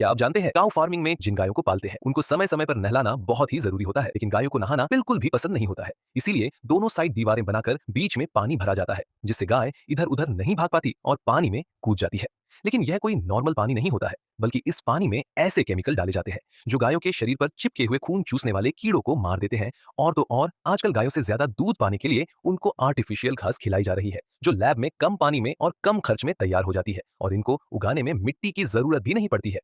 क्या आप जानते हैं काऊ फार्मिंग में जिन गायों को पालते हैं उनको समय समय पर नहलाना बहुत ही जरूरी होता है, लेकिन गायों को नहाना बिल्कुल भी पसंद नहीं होता है। इसीलिए दोनों साइड दीवारें बनाकर बीच में पानी भरा जाता है, जिससे गाय इधर उधर नहीं भाग पाती और पानी में कूद जाती है। लेकिन यह कोई नॉर्मल पानी नहीं होता है, बल्कि इस पानी में ऐसे केमिकल डाले जाते हैं जो गायों के शरीर पर चिपके हुए खून चूसने वाले कीड़ों को मार देते हैं। और तो और आजकल गायों से ज्यादा दूध पाने के लिए उनको आर्टिफिशियल घास खिलाई जा रही है, जो लैब में कम पानी में और कम खर्च में तैयार हो जाती है, और इनको उगाने में मिट्टी की जरूरत भी नहीं पड़ती है।